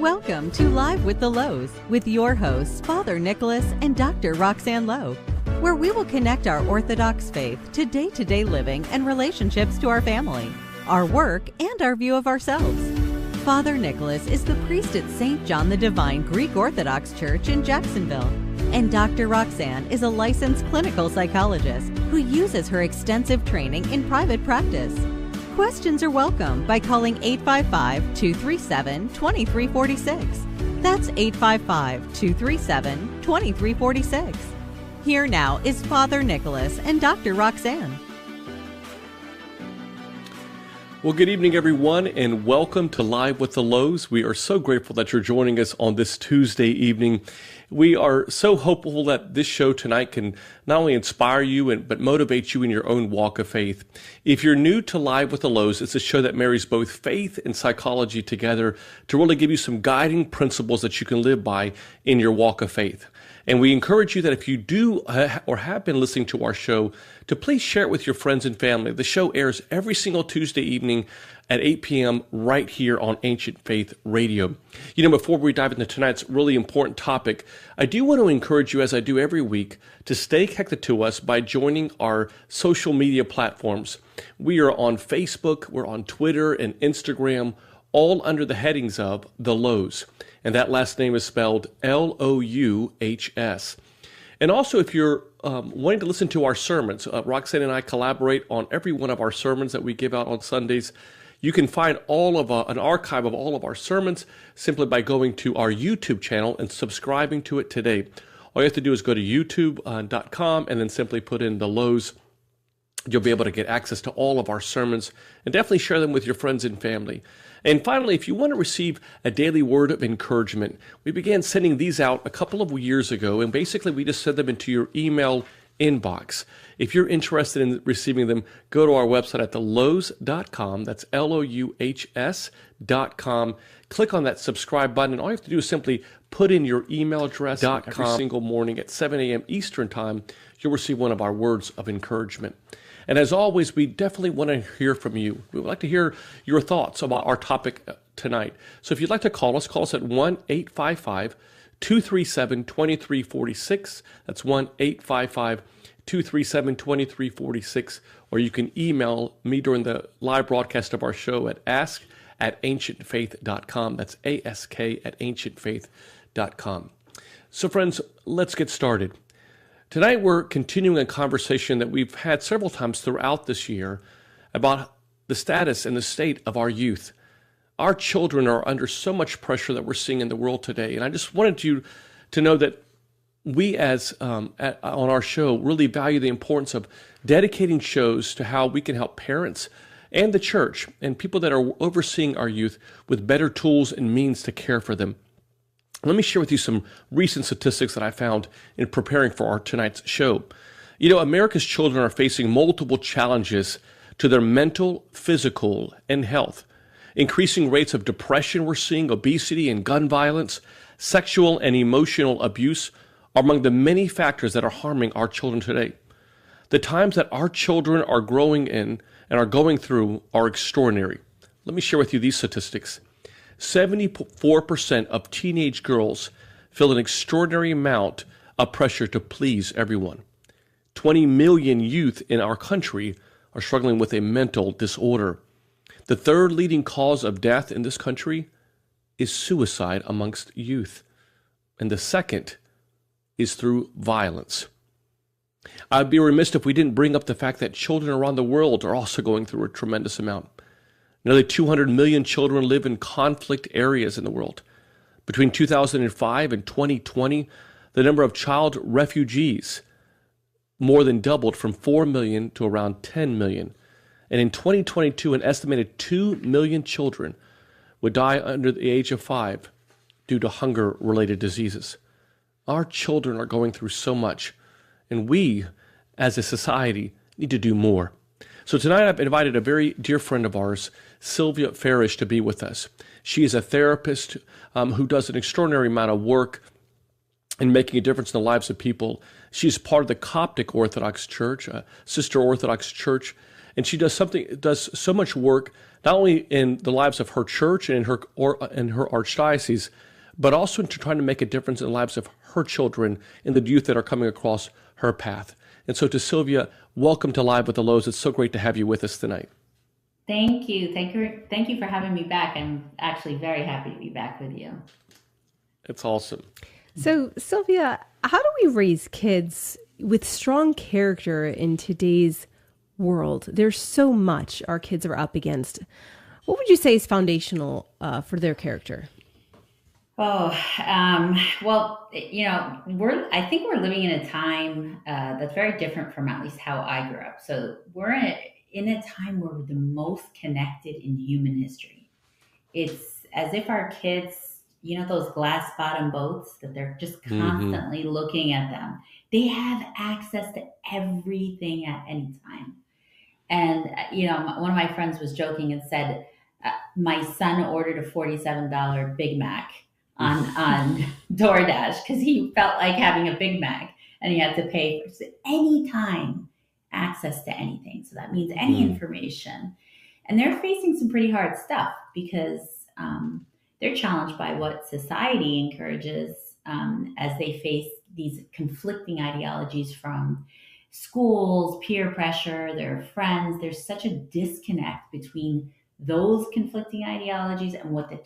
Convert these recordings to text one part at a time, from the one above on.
Welcome to Live with the Louhs with your hosts, Father Nicholas and Dr. Roxanne Lowe, where we will connect our Orthodox faith to day-to-day living and relationships to our family, our work, and our view of ourselves. Father Nicholas is the priest at St. John the Divine Greek Orthodox Church in Jacksonville, and Dr. Roxanne is a licensed clinical psychologist who uses her extensive training in private practice. Questions are welcome by calling 855-237-2346. That's 855-237-2346. Here now is Father Nicholas and Dr. Roxanne. Well, good evening, everyone, and welcome to Live with the Louhs. We are so grateful that you're joining us on this Tuesday evening. We are so hopeful that this show tonight can not only inspire you, but motivate you in your own walk of faith. If you're new to Live with the Louhs, it's a show that marries both faith and psychology together to really give you some guiding principles that you can live by in your walk of faith. And we encourage you that if you do or have been listening to our show, to please share it with your friends and family. The show airs every single Tuesday evening at 8 p.m. right here on Ancient Faith Radio. You know, before we dive into tonight's really important topic, I do want to encourage you, as I do every week, to stay connected to us by joining our social media platforms. We are on Facebook, we're on Twitter and Instagram, all under the headings of The Louhs. And that last name is spelled Louhs. And also, if you're wanting to listen to our sermons, Roxanne and I collaborate on every one of our sermons that we give out on Sundays. You can find all of an archive of all of our sermons simply by going to our YouTube channel and subscribing to it today. All you have to do is go to youtube.com and then simply put in The Louhs. You'll be able to get access to all of our sermons and definitely share them with your friends and family. And finally, if you want to receive a daily word of encouragement, we began sending these out a couple of years ago, and basically we just send them into your email inbox. If you're interested in receiving them, go to our website at thelouhs.com. That's Louhs.com. Click on that subscribe button, and all you have to do is simply put in your email address. Every single morning at 7 a.m. Eastern Time, you'll receive one of our words of encouragement. And as always, we definitely want to hear from you. We would like to hear your thoughts about our topic tonight. So if you'd like to call us at 1-855-237-2346. That's 1-855-237-2346. Or you can email me during the live broadcast of our show at ask@ancientfaith.com. That's ask@ancientfaith.com. So friends, let's get started. Tonight, we're continuing a conversation that we've had several times throughout this year about the status and the state of our youth. Our children are under so much pressure that we're seeing in the world today. And I just wanted you to know that we on our show really value the importance of dedicating shows to how we can help parents and the church and people that are overseeing our youth with better tools and means to care for them. Let me share with you some recent statistics that I found in preparing for our tonight's show. You know, America's children are facing multiple challenges to their mental, physical, and health. Increasing rates of depression we're seeing, obesity and gun violence, sexual and emotional abuse are among the many factors that are harming our children today. The times that our children are growing in and are going through are extraordinary. Let me share with you these statistics. 74% of teenage girls feel an extraordinary amount of pressure to please everyone. 20 million youth in our country are struggling with a mental disorder. The third leading cause of death in this country is suicide amongst youth. And the second is through violence. I'd be remiss if we didn't bring up the fact that children around the world are also going through a tremendous amount. Nearly 200 million children live in conflict areas in the world. Between 2005 and 2020, the number of child refugees more than doubled from 4 million to around 10 million. And in 2022, an estimated 2 million children would die under the age of 5 due to hunger-related diseases. Our children are going through so much, and we, as a society, need to do more. So tonight I've invited a very dear friend of ours, Silvia Farag, to be with us. She is a therapist who does an extraordinary amount of work in making a difference in the lives of people. She's part of the Coptic Orthodox Church, a sister Orthodox church, And she does so much work, not only in the lives of her church and in her archdiocese, but also into trying to make a difference in the lives of her children and the youth that are coming across her path. And so to Silvia, welcome to Live with the Louhs. It's so great to have you with us tonight. Thank you. Thank you for having me back. I'm actually very happy to be back with you. It's awesome. So, Silvia, how do we raise kids with strong character in today's world? There's so much our kids are up against. What would you say is foundational for their character? Well, I think we're living in a time that's very different from at least how I grew up. So we're in a time where we're the most connected in human history. It's as if our kids, those glass bottom boats that they're just constantly looking at them. They have access to everything at any time. And, one of my friends was joking and said, my son ordered a $47 Big Mac on DoorDash because he felt like having a Big Mac and he had to pay for any time access to anything. So that means any information. And they're facing some pretty hard stuff because they're challenged by what society encourages as they face these conflicting ideologies from schools, peer pressure, their friends. There's such a disconnect between those conflicting ideologies and what the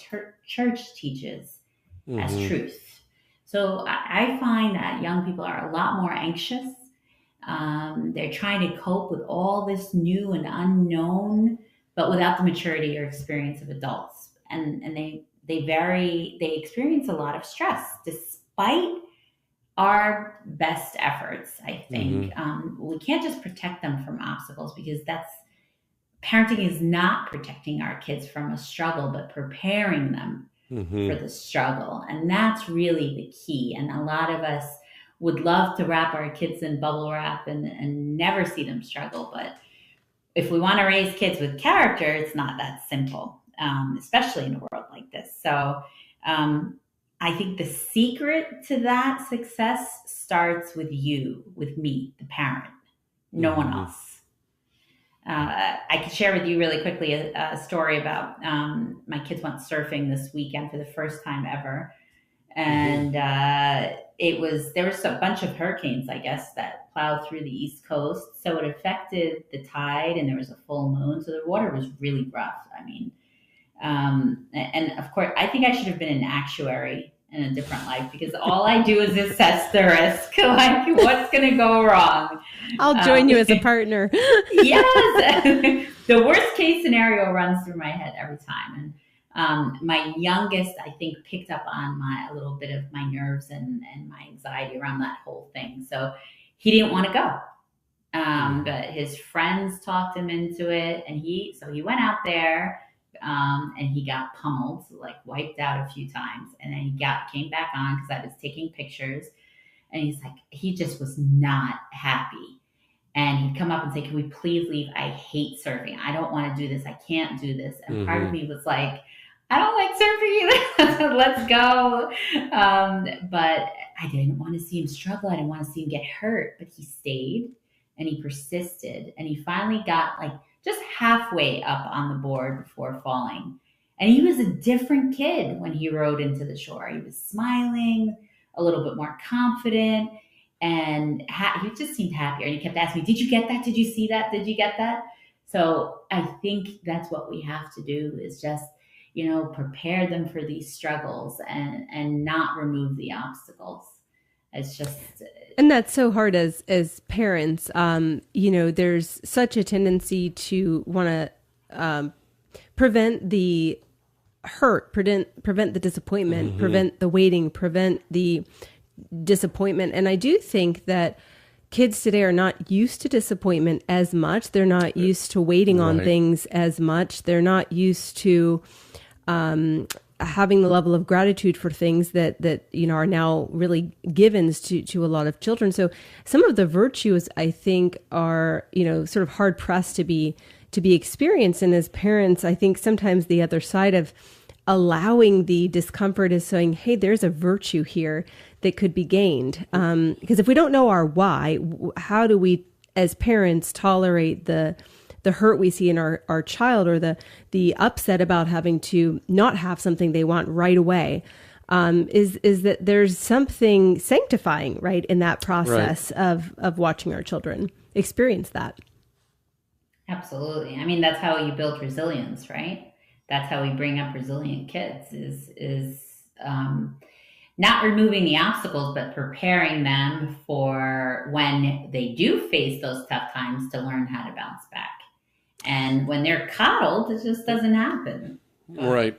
church teaches as truth. So I find that young people are a lot more anxious. They're trying to cope with all this new and unknown, but without the maturity or experience of adults. And they experience a lot of stress despite our best efforts, I think. We can't just protect them from obstacles because parenting is not protecting our kids from a struggle, but preparing them for the struggle. And that's really the key. And a lot of us would love to wrap our kids in bubble wrap and never see them struggle. But if we want to raise kids with character, it's not that simple, especially in a world like this. So I think the secret to that success starts with you, with me, the parent, no one else. I could share with you really quickly a story about my kids went surfing this weekend for the first time ever. And there was a bunch of hurricanes, I guess, that plowed through the East Coast. So it affected the tide and there was a full moon. So the water was really rough. I mean, and of course, I think I should have been an actuary in a different life because all I do is assess the risk, like what's going to go wrong. I'll join you as a partner. Yes. The worst case scenario runs through my head every time. And my youngest, I think, picked up on a little bit of my nerves and my anxiety around that whole thing. So he didn't want to go. But his friends talked him into it. And he went out there. And he got pummeled, like wiped out a few times. And then he came back on because I was taking pictures. And he's like, he just was not happy. And he'd come up and say, can we please leave? I hate surfing. I don't want to do this. I can't do this. And part of me was like, I don't like surfing either. Let's go. But I didn't want to see him struggle. I didn't want to see him get hurt. But he stayed and he persisted. And he finally got just halfway up on the board before falling. And he was a different kid when he rode into the shore. He was smiling, a little bit more confident, and he just seemed happier. And he kept asking me, did you get that? Did you see that? Did you get that? So I think that's what we have to do is just, prepare them for these struggles and not remove the obstacles. It's just... And that's so hard as parents. There's such a tendency to want to prevent the hurt, prevent the disappointment, prevent the waiting, prevent the disappointment. And I do think that kids today are not used to disappointment as much. They're not used to waiting on things as much. They're not used to having the level of gratitude for things that are now really givens to a lot of children. So some of the virtues, I think, are sort of hard pressed to be experienced. And as parents, I think sometimes the other side of allowing the discomfort is saying, hey, there's a virtue here that could be gained. Because if we don't know our why, how do we, as parents, tolerate the the hurt we see in our child, or the upset about having to not have something they want right away, is that there's something sanctifying, right, in that process of watching our children experience that. Absolutely. I mean, that's how you build resilience, right? That's how we bring up resilient kids is not removing the obstacles, but preparing them for when they do face those tough times to learn how to bounce back. And when they're coddled, it just doesn't happen. Right.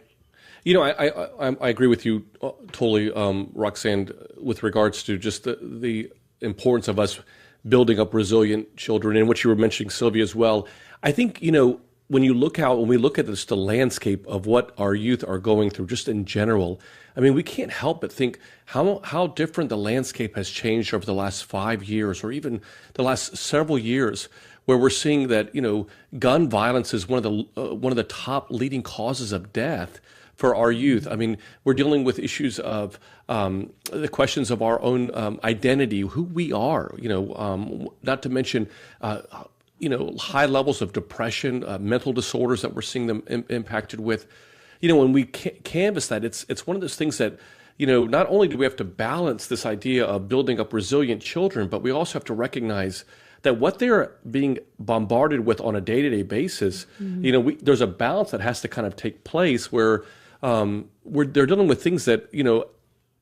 You know, I agree with you totally, Roxanne, with regards to just the importance of us building up resilient children, and what you were mentioning, Silvia, as well. I think, you know, when we look at this, the landscape of what our youth are going through, just in general, I mean, we can't help but think how different the landscape has changed over the last 5 years, or even the last several years, where we're seeing that, you know, gun violence is one of the top leading causes of death for our youth. I mean, we're dealing with issues of the questions of our own identity, who we are, you know, not to mention, you know, high levels of depression, mental disorders that we're seeing them impacted with. You know, when we canvass that, it's one of those things that, you know, not only do we have to balance this idea of building up resilient children, but we also have to recognize that what they're being bombarded with on a day-to-day basis, you know, there's a balance that has to kind of take place where they're dealing with things that, you know,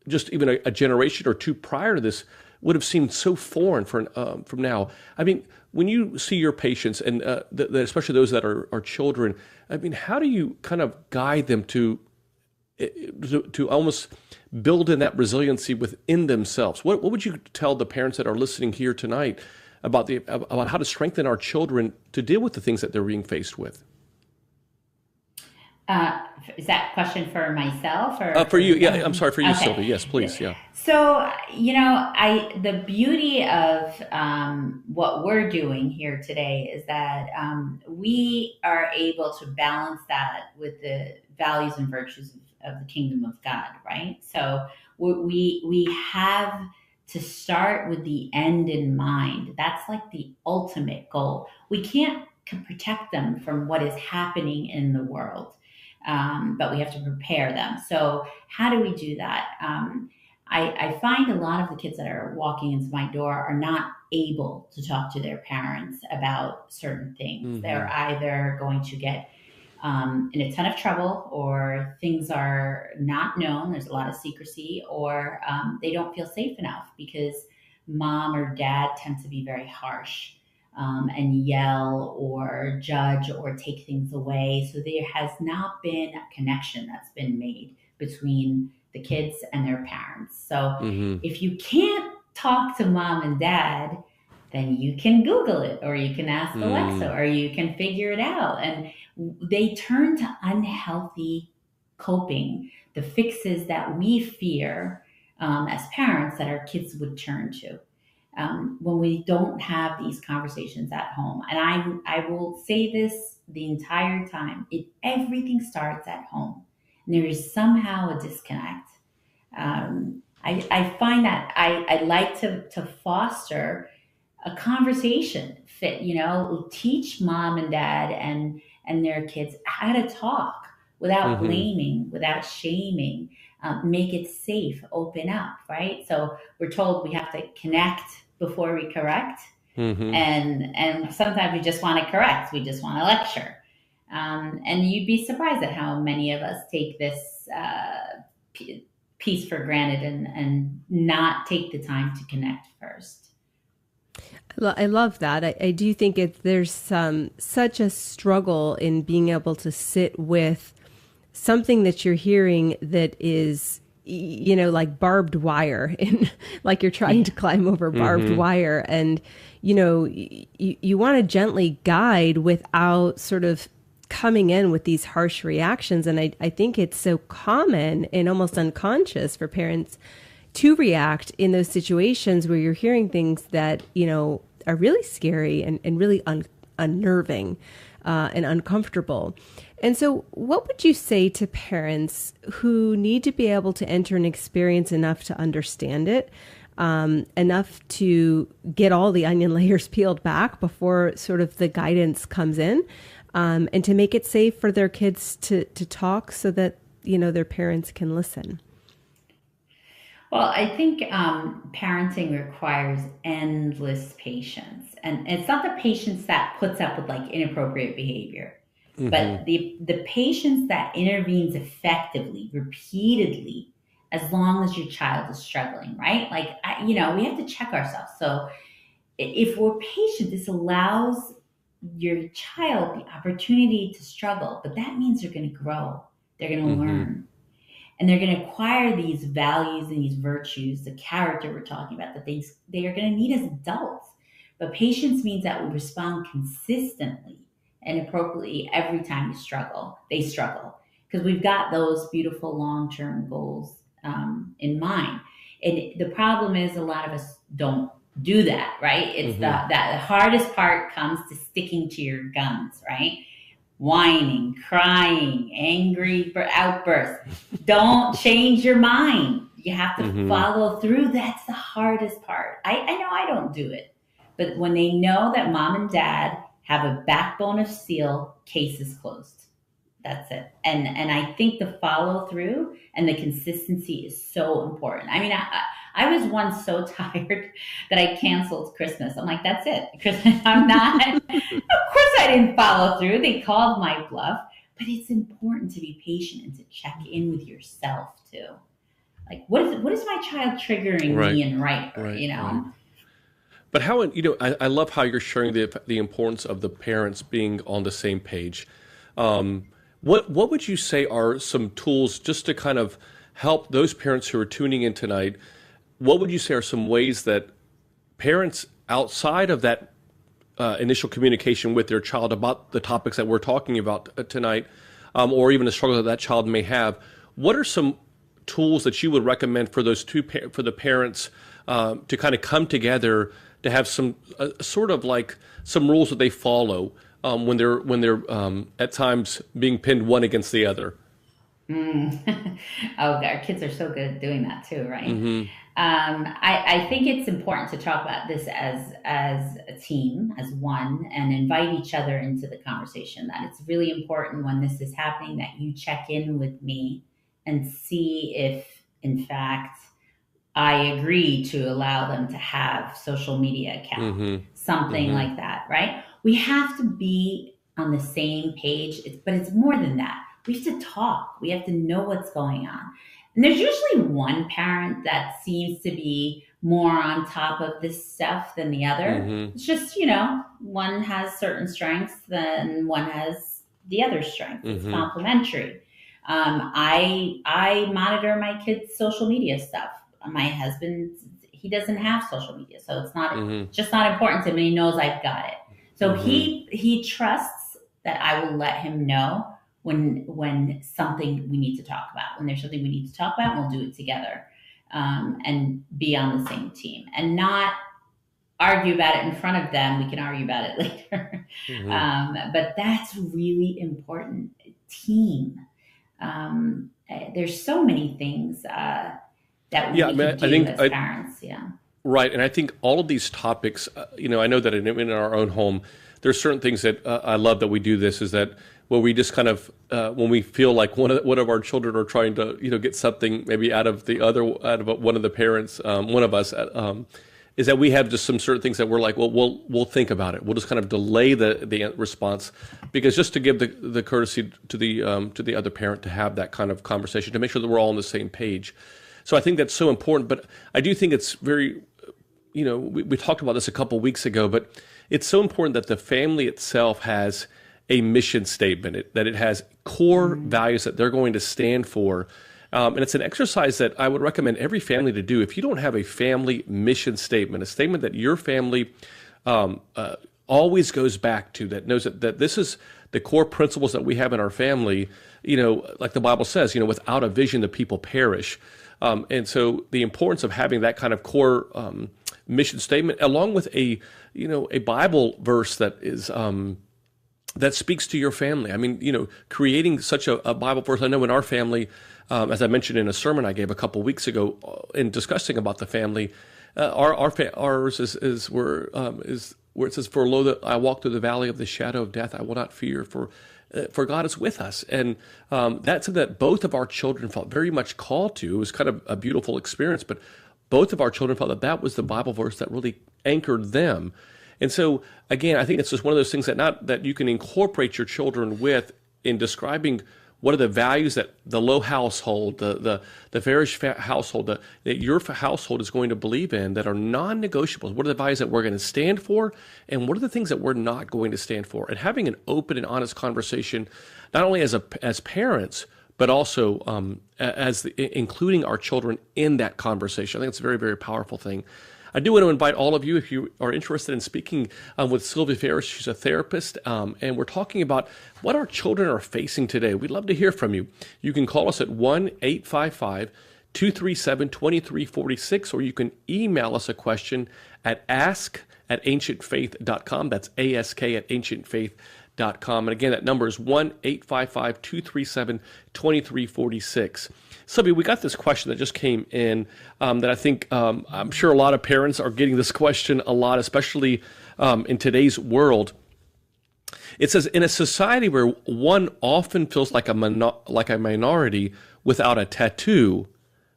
just even a generation or two prior to this would have seemed so foreign from now. I mean, when you see your patients, and especially those that are children, I mean, how do you kind of guide them to almost build in that resiliency within themselves? What would you tell the parents that are listening here tonight about how to strengthen our children to deal with the things that they're being faced with? Is that question for myself or for you? Yeah, I'm sorry, for you, okay. Silvia. Yes, please. Yeah. So, you know, the beauty of what we're doing here today is that we are able to balance that with the values and virtues of the kingdom of God, right? So we have to start with the end in mind. That's like the ultimate goal. We can't protect them from what is happening in the world. But we have to prepare them. So how do we do that? I find a lot of the kids that are walking into my door are not able to talk to their parents about certain things. Mm-hmm. They're either going to get in a ton of trouble, or things are not known. There's a lot of secrecy, or they don't feel safe enough because mom or dad tend to be very harsh. And yell or judge or take things away. So there has not been a connection that's been made between the kids and their parents. So if you can't talk to mom and dad, then you can Google it, or you can ask Alexa, or you can figure it out. And they turn to unhealthy coping, the fixes that we fear as parents that our kids would turn to. When we don't have these conversations at home. And I will say this the entire time, everything starts at home. And there is somehow a disconnect. I find that I like to foster a conversation fit, you know, teach mom and dad and their kids how to talk without blaming, without shaming, make it safe, open up, right? So we're told we have to connect before we correct. And sometimes we just want to correct. We just want to lecture. And you'd be surprised at how many of us take this piece for granted and not take the time to connect first. I love that. I do think there's such a struggle in being able to sit with something that you're hearing that is, you know, like barbed wire, and like you're trying to climb over barbed wire. And, you know, you want to gently guide without sort of coming in with these harsh reactions. And I think it's so common and almost unconscious for parents to react in those situations where you're hearing things that, you know, are really scary and really unnerving and uncomfortable. And so what would you say to parents who need to be able to enter an experience enough to understand it, enough to get all the onion layers peeled back before sort of the guidance comes in, and to make it safe for their kids to talk so that, their parents can listen. Well, I think parenting requires endless patience, and it's not the patience that puts up with like inappropriate behavior, but the patience that intervenes effectively, repeatedly, as long as your child is struggling, right? Like, we have to check ourselves. So if we're patient, this allows your child the opportunity to struggle, but that means they're going to grow. They're going to learn. And they're going to acquire these values and these virtues, the character we're talking about, that they are going to need as adults. But patience means that we respond consistently and appropriately every time they struggle, because we've got those beautiful long-term goals in mind. And the problem is a lot of us don't do that, right? It's the hardest part comes to sticking to your guns, right? Whining, crying, angry outbursts. Don't change your mind. You have to follow through. That's the hardest part. I know I don't do it. But when they know that mom and dad have a backbone of steel, case is closed. That's it. And I think the follow through and the consistency is so important. I mean, I was once so tired that I canceled Christmas. I'm like, that's it. I'm not. Of course I didn't follow through. They called my bluff. But it's important to be patient and to check in with yourself too. Like, what is my child triggering me in right? Right. But how, I love how you're sharing the importance of the parents being on the same page. What would you say are some tools just to kind of help those parents who are tuning in tonight? What would you say are some ways that parents outside of that initial communication with their child about the topics that we're talking about tonight, or even the struggle that child may have, what are some tools that you would recommend for those for the parents to kind of come together to have some sort of like some rules that they follow when they're at times being pinned one against the other? Oh, our kids are so good at doing that too, right? I think it's important to talk about this as a team, as one, and invite each other into the conversation. That it's really important when this is happening that you check in with me and see if, in fact, I agree to allow them to have social media account, something like that, right? We have to be on the same page, but it's more than that. We have to talk. We have to know what's going on. And there's usually one parent that seems to be more on top of this stuff than the other. It's just, one has certain strengths, then one has the other strength. It's complementary. I monitor my kids' social media stuff. My husband, he doesn't have social media, so it's not just not important to him. And he knows I've got it. So he trusts that I will let him know when something we need to talk about. When there's something we need to talk about, we'll do it together, and be on the same team and not argue about it in front of them. We can argue about it later. But that's really important. Team. There's so many things that we can do as parents. Right. And I think all of these topics, I know that in our own home, there's certain things that I love that we do this, is that where we just kind of, when we feel like one of our children are trying to, get something maybe out of one of the parents, one of us, is that we have just some certain things that we're like, well, we'll think about it. We'll just kind of delay the response, because just to give the courtesy to the other parent to have that kind of conversation, to make sure that we're all on the same page. So I think that's so important. But I do think it's very, we talked about this a couple of weeks ago, but it's so important that the family itself has a mission statement, that it has core values that they're going to stand for. And it's an exercise that I would recommend every family to do. If you don't have a family mission statement, a statement that your family always goes back to, that knows that this is the core principles that we have in our family, like the Bible says, without a vision, the people perish. And so the importance of having that kind of core mission statement, along with a Bible verse that is that speaks to your family. I mean, creating such a Bible verse. I know in our family, as I mentioned in a sermon I gave a couple weeks ago in discussing about the family, Ours is where it says, "For lo, that I walk through the valley of the shadow of death, I will not fear, for God is with us." And that's something that both of our children felt very much called to. It was kind of a beautiful experience, but both of our children felt that was the Bible verse that really anchored them. And so, again, I think it's just one of those things that you can incorporate your children with in describing what are the values that the Low household, the Farish household, that your household is going to believe in that are non-negotiables. What are the values that we're going to stand for, and what are the things that we're not going to stand for? And having an open and honest conversation, not only as parents, but also including our children in that conversation. I think it's a very, very powerful thing. I do want to invite all of you, if you are interested in speaking with Silvia Farag. She's a therapist, and we're talking about what our children are facing today. We'd love to hear from you. You can call us at 1-855-237-2346, or you can email us a question at ask@ancientfaith.com. That's ask@ancientfaith.com. And again, that number is 1-855-237-2346. Silvia, we got this question that just came in that I think I'm sure a lot of parents are getting this question a lot, especially in today's world. It says, in a society where one often feels like a minority without a tattoo,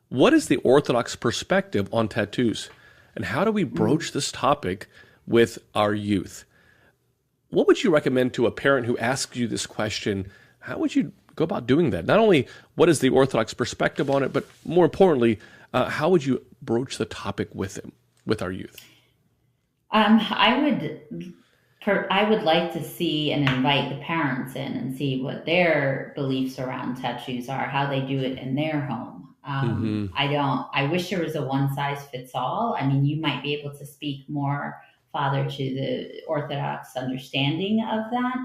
what is the Orthodox perspective on tattoos? And how do we broach this topic with our youth? What would you recommend to a parent who asks you this question? How would you go about doing that? Not only what is the Orthodox perspective on it, but more importantly, how would you broach the topic with our youth? I would like to see and invite the parents in and see what their beliefs around tattoos are, how they do it in their home. I wish there was a one size fits all. I mean, you might be able to speak more, Father, to the Orthodox understanding of that.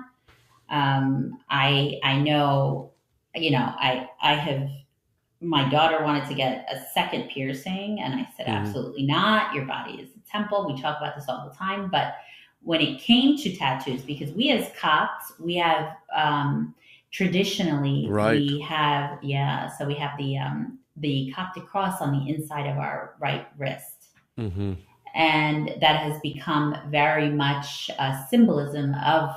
I know, my daughter wanted to get a second piercing, and I said, absolutely not. Your body is a temple. We talk about this all the time. But when it came to tattoos, because we as Copts, we have, traditionally, we have the Coptic cross on the inside of our right wrist. Mm-hmm. And that has become very much a symbolism of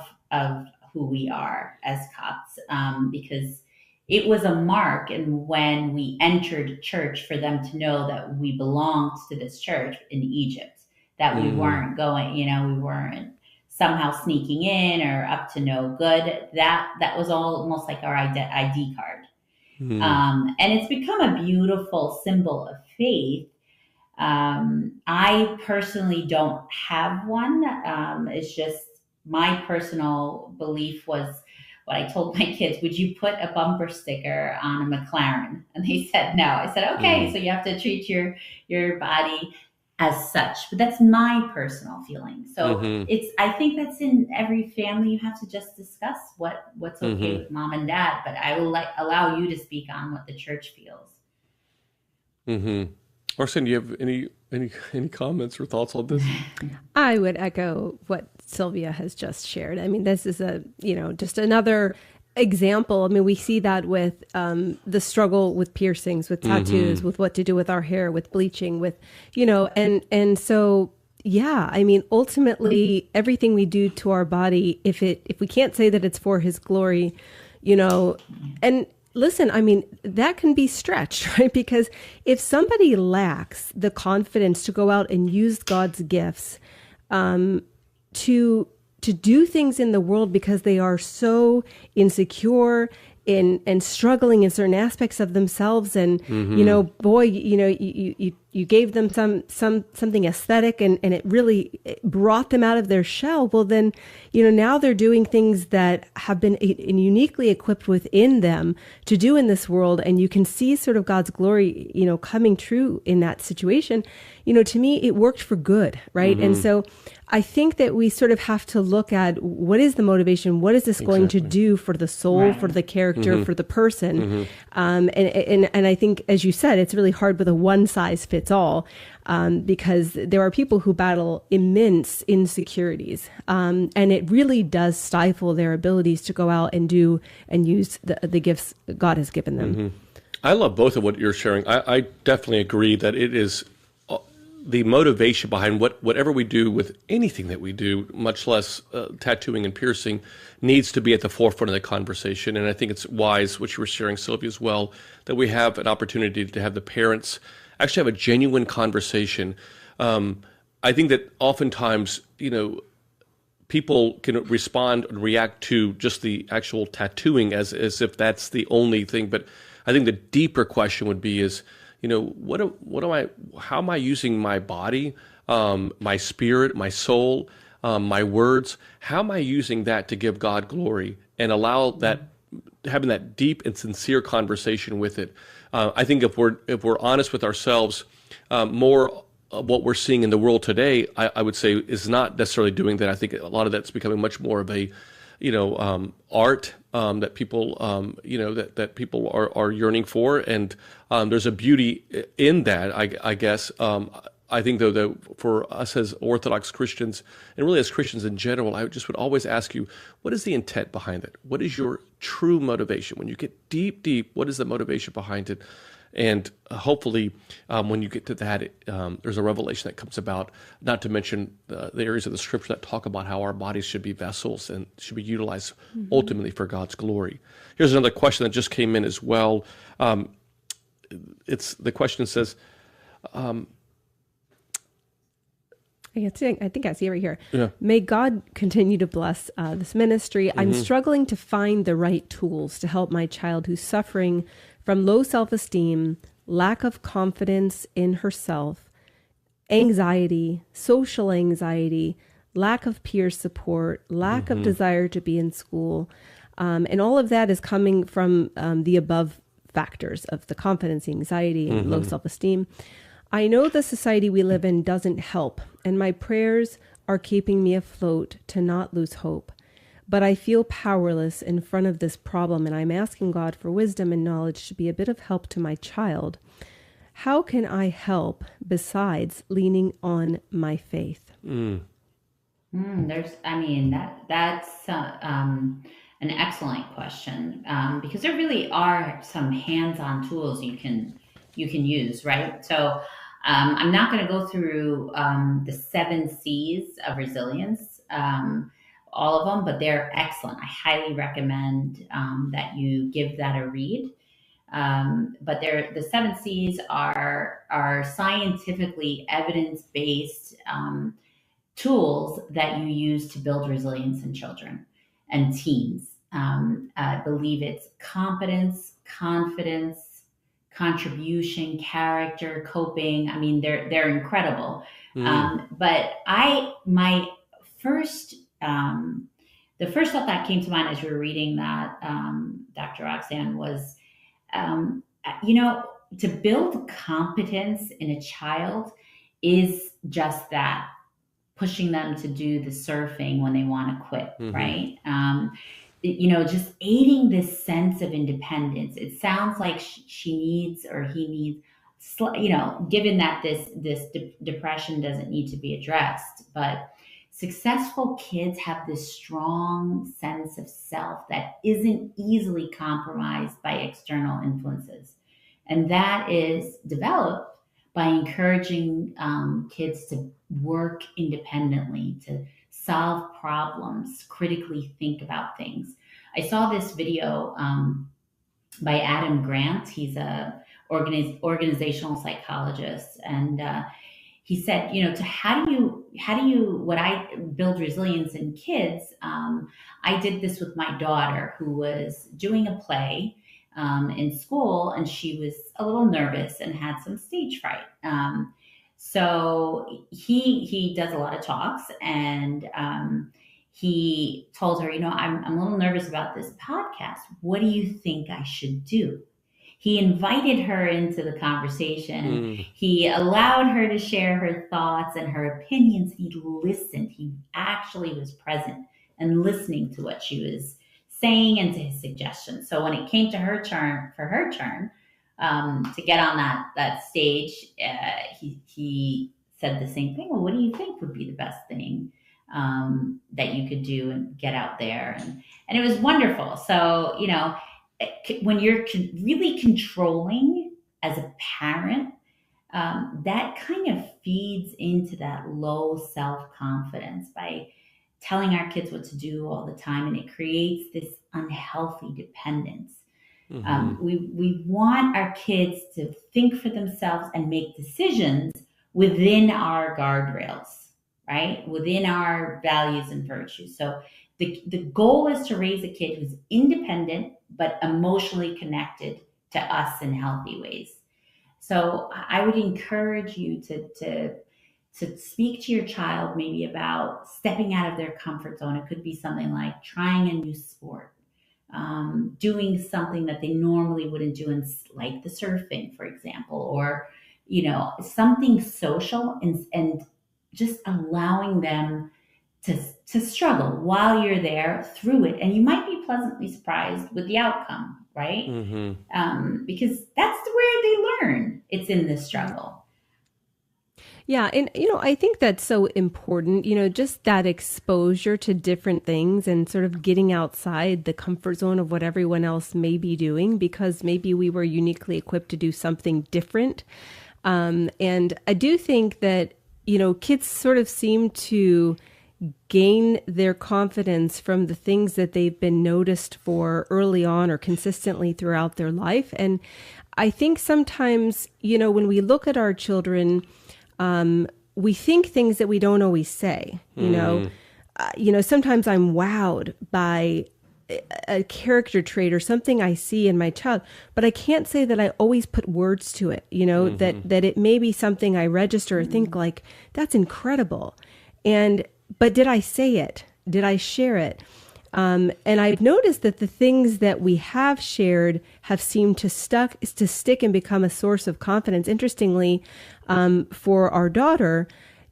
who we are as Copts, because it was a mark, and when we entered church, for them to know that we belonged to this church in Egypt, that we weren't going, we weren't somehow sneaking in or up to no good. That was almost like our ID card. And it's become a beautiful symbol of faith. I personally don't have one. It's just my personal belief was what I told my kids: would you put a bumper sticker on a McLaren? And they said no. I said, okay, so you have to treat your body as such. But that's my personal feeling. So I think that's in every family. You have to just discuss what's okay with mom and dad. But I will allow you to speak on what the church feels. Arsen, do you have any comments or thoughts on this? I would echo what Silvia has just shared. I mean, this is just another example. I mean, we see that with the struggle with piercings, with tattoos, with what to do with our hair, with bleaching, with, and so, yeah, I mean, ultimately everything we do to our body, if we can't say that it's for His glory, and listen, I mean, that can be stretched, right? Because if somebody lacks the confidence to go out and use God's gifts to do things in the world because they are so insecure and struggling in certain aspects of themselves, and you gave them something aesthetic and it really brought them out of their shell. Well, then now they're doing things that have been uniquely equipped within them to do in this world, and you can see sort of God's glory coming true in that situation. To me, it worked for good, right? And so I think that we sort of have to look at what is the motivation, what is this going to do for the soul, for the character, for the person, and I think, as you said, it's really hard with a one size fits all, because there are people who battle immense insecurities, and it really does stifle their abilities to go out and do and use the gifts God has given them. I love both of what you're sharing. I definitely agree that it is the motivation behind whatever we do with anything that we do, much less tattooing and piercing, needs to be at the forefront of the conversation. And I think it's wise, which you were sharing, Sylvia, as well, that we have an opportunity to have the parents actually have a genuine conversation. I think that oftentimes, people can respond and react to just the actual tattooing as if that's the only thing. But I think the deeper question would be is, how am I using my body, my spirit, my soul, my words? How am I using that to give God glory and allow that, having that deep and sincere conversation with it? I think if we're honest with ourselves, more of what we're seeing in the world today, I would say, is not necessarily doing that. I think a lot of that's becoming much more of a, art that people, that people are yearning for, and there's a beauty in that, I guess. I think, though, that for us as Orthodox Christians, and really as Christians in general, I just would always ask you, what is the intent behind it? What is your true motivation? When you get deep, what is the motivation behind it? And hopefully, when you get to that, there's a revelation that comes about, not to mention the areas of the Scripture that talk about how our bodies should be vessels and should be utilized ultimately for God's glory. Here's another question that just came in as well. The question says, I think I see it right here. Yeah. May God continue to bless this ministry. I'm struggling to find the right tools to help my child who's suffering from low self-esteem, lack of confidence in herself, anxiety, social anxiety, lack of peer support, lack of desire to be in school. And all of that is coming from the above factors of the confidence, anxiety, and low self-esteem. I know the society we live in doesn't help, and my prayers are keeping me afloat to not lose hope. But I feel powerless in front of this problem, and I'm asking God for wisdom and knowledge to be a bit of help to my child. How can I help besides leaning on my faith? That's an excellent question, because there really are some hands-on tools you can use, right? So I'm not going to go through the 7 C's of resilience, all of them, but they're excellent. I highly recommend that you give that a read. But the 7 C's are scientifically evidence-based tools that you use to build resilience in children and teens. I believe it's competence, confidence, contribution, character, coping. I mean, they're incredible. But the first thought that came to mind as you were reading that, Dr. Roxanne, was, to build competence in a child is just that, pushing them to do the surfing when they want to quit, right? Just aiding this sense of independence. It sounds like she needs, or he needs, given that this depression doesn't need to be addressed, but successful kids have this strong sense of self that isn't easily compromised by external influences. And that is developed by encouraging kids to work independently, to solve problems, critically think about things. I saw this video by Adam Grant. He's a organizational psychologist, and he said, when I build resilience in kids, I did this with my daughter who was doing a play in school, and she was a little nervous and had some stage fright. So he does a lot of talks, and he told her, I'm a little nervous about this podcast. What do you think I should do? He invited her into the conversation. He allowed her to share her thoughts and her opinions. He listened. He actually was present and listening to what she was saying and to his suggestions. So when it came to her turn, to get on that stage, he said the same thing. Well, what do you think would be the best thing that you could do and get out there? And it was wonderful. So, when you're really controlling as a parent, that kind of feeds into that low self-confidence by telling our kids what to do all the time, and it creates this unhealthy dependence. We want our kids to think for themselves and make decisions within our guardrails, right? Within our values and virtues. So the goal is to raise a kid who's independent but emotionally connected to us in healthy ways. So I would encourage you to speak to your child maybe about stepping out of their comfort zone. It could be something like trying a new sport, doing something that they normally wouldn't do, like the surfing, for example, or, something social, and just allowing them to struggle while you're there through it. And you might be pleasantly surprised with the outcome, right? Because that's where they learn. It's in the struggle. Yeah. And, I think that's so important, just that exposure to different things and sort of getting outside the comfort zone of what everyone else may be doing, because maybe we were uniquely equipped to do something different. And I do think that, kids sort of seem to gain their confidence from the things that they've been noticed for early on or consistently throughout their life. And I think sometimes, when we look at our children, we think things that we don't always say, sometimes I'm wowed by a character trait or something I see in my child, but I can't say that I always put words to it, that it may be something I register or think like, that's incredible. But did I say it? Did I share it? And I've noticed that the things that we have shared have seemed to stick and become a source of confidence. Interestingly, for our daughter,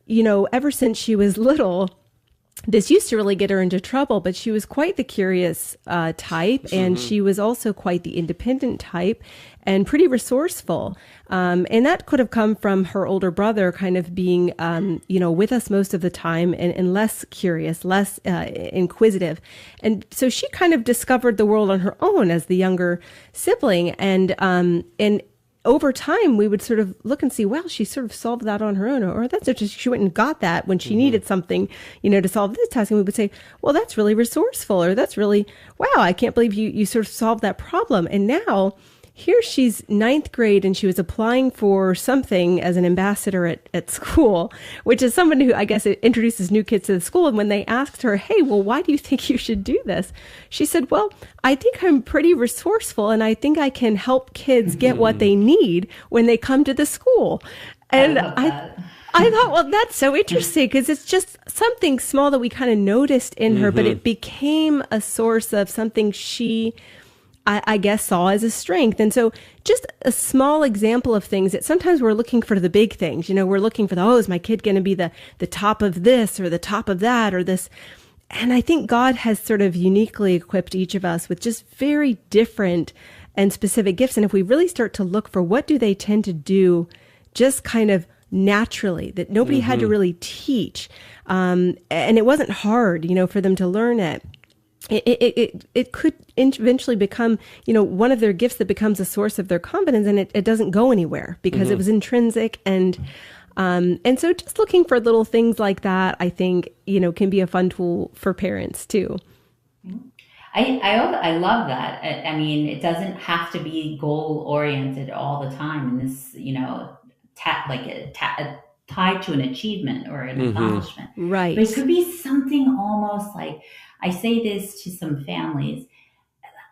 ever since she was little, this used to really get her into trouble, but she was quite the curious type, and she was also quite the independent type and pretty resourceful. And that could have come from her older brother kind of being, with us most of the time and less curious, less inquisitive. And so she kind of discovered the world on her own as the younger sibling. And over time, we would sort of look and see, well, she sort of solved that on her own, or that's just, she went and got that when she needed something, to solve this task. And we would say, well, that's really resourceful, or that's really, wow, I can't believe you sort of solved that problem. And now here she's 9th grade and she was applying for something as an ambassador at school, which is someone who I guess introduces new kids to the school. And when they asked her, hey, well, why do you think you should do this? She said, well, I think I'm pretty resourceful and I think I can help kids get what they need when they come to the school. And I thought, well, that's so interesting because it's just something small that we kind of noticed in her, but it became a source of something she, I guess, saw as a strength. And so just a small example of things that sometimes we're looking for the big things, we're looking for is my kid going to be the top of this or the top of that or this. And I think God has sort of uniquely equipped each of us with just very different and specific gifts. And if we really start to look for what do they tend to do just kind of naturally, that nobody had to really teach. And it wasn't hard, for them to learn it. It could eventually become, one of their gifts that becomes a source of their confidence, and it doesn't go anywhere because it was intrinsic. And so just looking for little things like that, I think, can be a fun tool for parents too. I love that. I mean, it doesn't have to be goal oriented all the time. And this, tied to an achievement or an accomplishment. Right. But it could be something almost like, I say this to some families.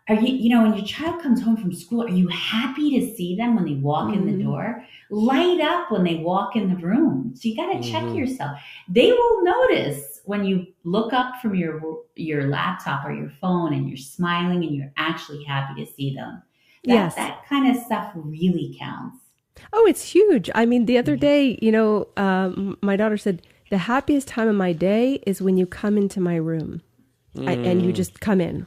Are you, when your child comes home from school, are you happy to see them when they walk in the door? Light up when they walk in the room. So you got to check yourself. They will notice when you look up from your laptop or your phone and you're smiling and you're actually happy to see them. That kind of stuff really counts. Oh, it's huge. I mean, the other day, my daughter said, the happiest time of my day is when you come into my room. And you just come in.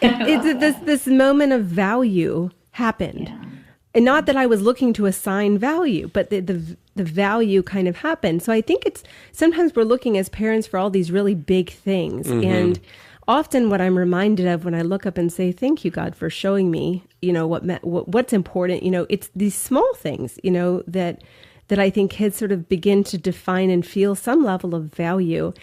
It's this moment of value happened. Yeah. And not that I was looking to assign value, but the value kind of happened. So I think it's sometimes we're looking as parents for all these really big things. And often what I'm reminded of when I look up and say, thank you, God, for showing me, what's important, it's these small things, that I think kids sort of begin to define and feel some level of value.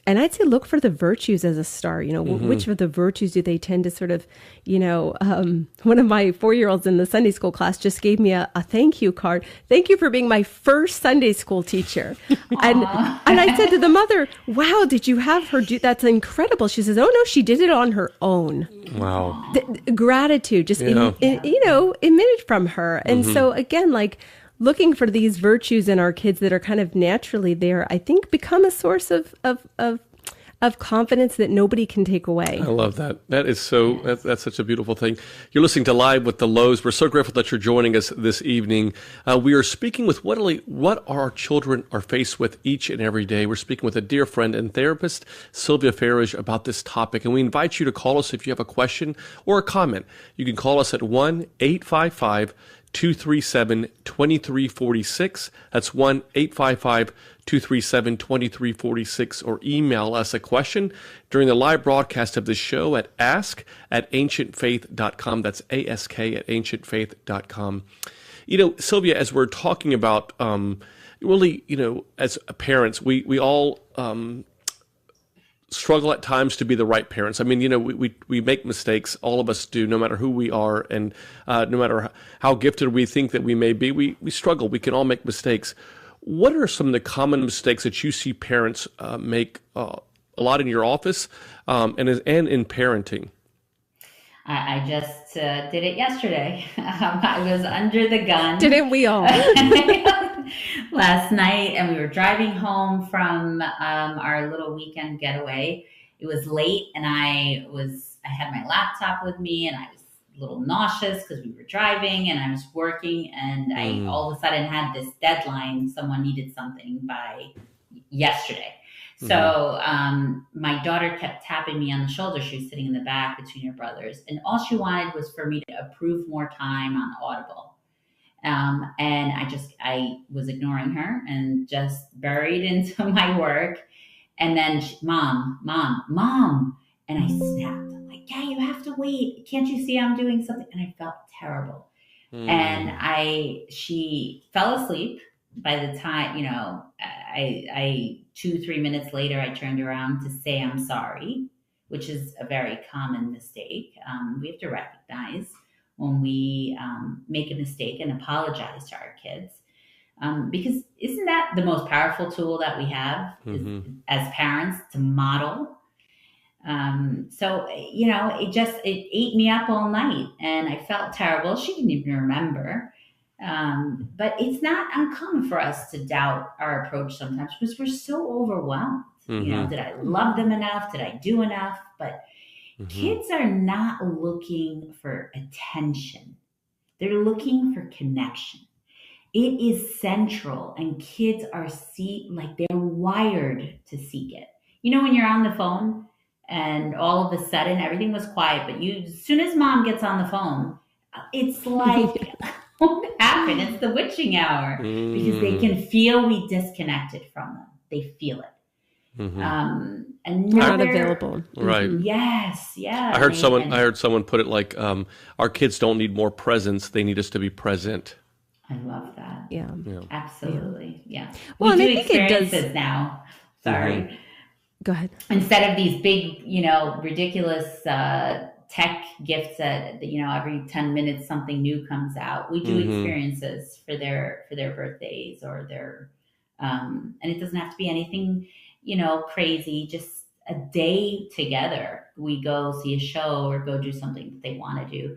And I'd say look for the virtues as a start. Which of the virtues do they tend to sort of, one of my 4-year-olds in the Sunday school class just gave me a thank you card. Thank you for being my first Sunday school teacher. and I said to the mother, wow, did you have her do that's incredible. She says, oh no, she did it on her own. Wow. Gratitude just, emitted from her. And so again, like, looking for these virtues in our kids that are kind of naturally there, I think become a source of confidence that nobody can take away. I love that. That's such a beautiful thing. You're listening to Live with the Louhs. We're so grateful that you're joining us this evening. We are speaking with what our children are faced with each and every day. We're speaking with a dear friend and therapist, Silvia Farag, about this topic. And we invite you to call us if you have a question or a comment. You can call us at 1-855-237-2346. That's 1-855-237-2346, or email us a question during the live broadcast of the show at ask@ancientfaith.com. That's ask@ancientfaith.com. Silvia, as we're talking about, really, as parents, we all struggle at times to be the right parents. I mean, we make mistakes. All of us do, no matter who we are, and no matter how gifted we think that we may be, we struggle. We can all make mistakes. What are some of the common mistakes that you see parents make a lot in your office and in parenting? I just did it yesterday. I was under the gun. Didn't we all? Last night, and we were driving home from our little weekend getaway. It was late, and I had my laptop with me, and I was a little nauseous because we were driving, and I was working, and I all of a sudden had this deadline. Someone needed something by yesterday. So my daughter kept tapping me on the shoulder. She was sitting in the back between her brothers, and all she wanted was for me to approve more time on Audible. And I was ignoring her and just buried into my work. And then Mom. And I snapped. I'm like, yeah, you have to wait. Can't you see I'm doing something? And I felt terrible. And she fell asleep by the time, 2-3 minutes later, I turned around to say, I'm sorry, which is a very common mistake. We have to recognize when we make a mistake and apologize to our kids. Because isn't that the most powerful tool that we have as parents to model? So, it ate me up all night, and I felt terrible. She didn't even remember. But it's not uncommon for us to doubt our approach sometimes because we're so overwhelmed. Did I love them enough? Did I do enough? But kids are not looking for attention. They're looking for connection. It is central, and kids are they're wired to seek it. When you're on the phone and all of a sudden everything was quiet, but as soon as mom gets on the phone, it's like, what happened? It's the witching hour because they can feel we disconnected from them. They feel it. Not available. Right. Yes. Yeah. I heard someone put it like, our kids don't need more presents. They need us to be present. I love that. Yeah. Absolutely. Yeah. Well, we and do I think it does now. Sorry. Go ahead. Instead of these big, ridiculous tech gifts that every 10 minutes something new comes out, we do experiences for their birthdays or their and it doesn't have to be anything crazy, just a day together. We go see a show or go do something that they want to do.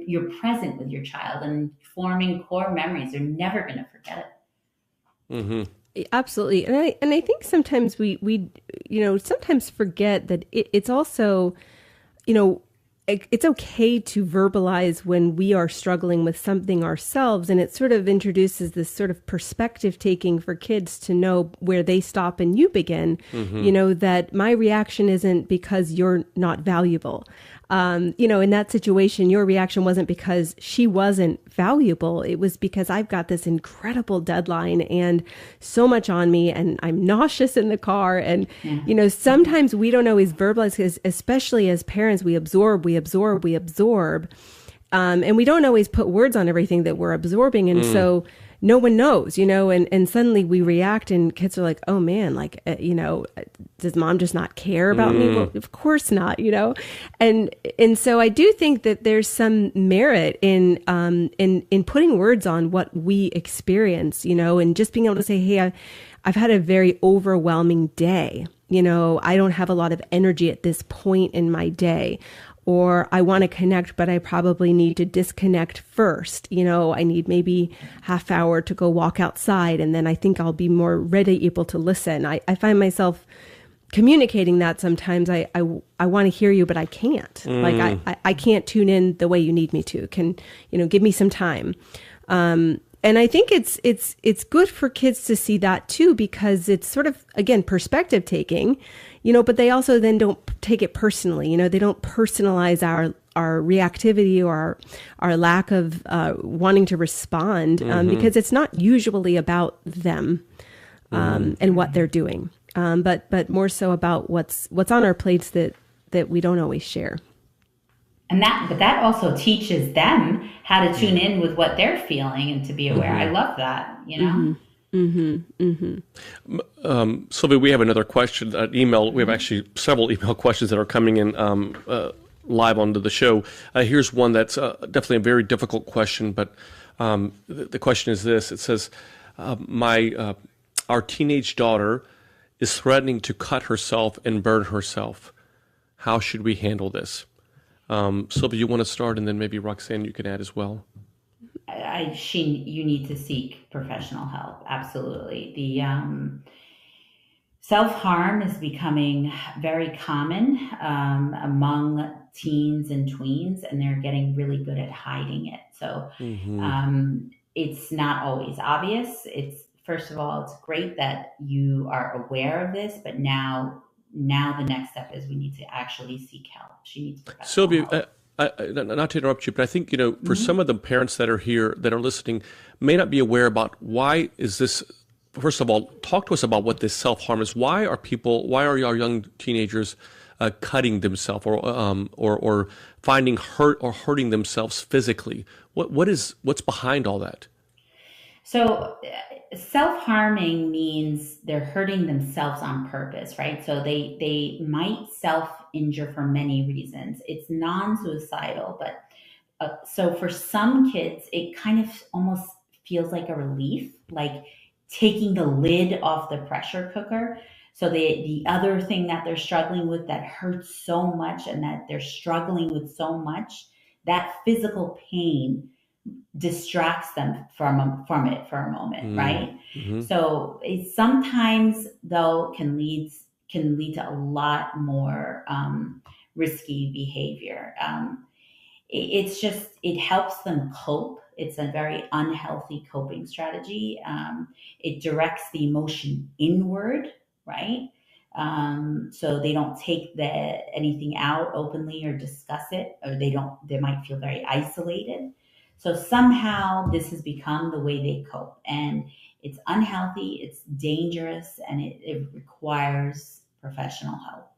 You're present with your child and forming core memories. They're never going to forget it. Absolutely. And I think sometimes we sometimes forget that it's also, it's okay to verbalize when we are struggling with something ourselves. And it sort of introduces this sort of perspective taking for kids to know where they stop and you begin, that my reaction isn't because you're not valuable. In that situation, your reaction wasn't because she wasn't valuable. It was because I've got this incredible deadline and so much on me, and I'm nauseous in the car. And, sometimes we don't always verbalize, because especially as parents, we absorb. And we don't always put words on everything that we're absorbing. And so no one knows, and suddenly we react, and kids are like, oh man, does mom just not care about me? Well, of course not, and so I do think that there's some merit in putting words on what we experience, and just being able to say, hey, I've had a very overwhelming day. I don't have a lot of energy at this point in my day. Or I want to connect, but I probably need to disconnect first. I need maybe half hour to go walk outside, and then I think I'll be more ready, able to listen. I find myself communicating that sometimes. I want to hear you, but I can't. Like I can't tune in the way you need me to. Can give me some time. And I think it's good for kids to see that too, because it's sort of, again, perspective taking. But they also then don't take it personally. They don't personalize our reactivity or our lack of wanting to respond, because it's not usually about them and what they're doing, but more so about what's on our plates that we don't always share. And that also teaches them how to tune in with what they're feeling and to be aware. I love that, Sylvia, we have another question, an email. We have actually several email questions that are coming in live onto the show. Here's one that's definitely a very difficult question, but the question is this. It says, our teenage daughter is threatening to cut herself and burn herself. How should we handle this? Sylvia, you want to start, and then maybe Roxanne, you can add as well. You need to seek professional help. Absolutely. The self-harm is becoming very common among teens and tweens, and they're getting really good at hiding it. So it's not always obvious. First of all, it's great that you are aware of this, but now the next step is we need to actually seek help. She needs professional help. Not to interrupt you, but I think, for some of the parents that are here, that are listening, may not be aware about why is this. First of all, talk to us about what this self-harm is. Why are our young teenagers cutting themselves or finding hurt or hurting themselves physically? What's behind all that? So self-harming means they're hurting themselves on purpose, right? So they might self-injure for many reasons. It's non-suicidal, but so for some kids, it kind of almost feels like a relief, like taking the lid off the pressure cooker. So the other thing that they're struggling with that hurts so much and that they're struggling with so much, that physical pain distracts them from it for a moment, right? So it sometimes, though, can lead to a lot more risky behavior. It helps them cope. It's a very unhealthy coping strategy. It directs the emotion inward, right? So they don't take anything out openly or discuss it, or they might feel very isolated. So somehow this has become the way they cope, and it's unhealthy, it's dangerous, and it requires professional help.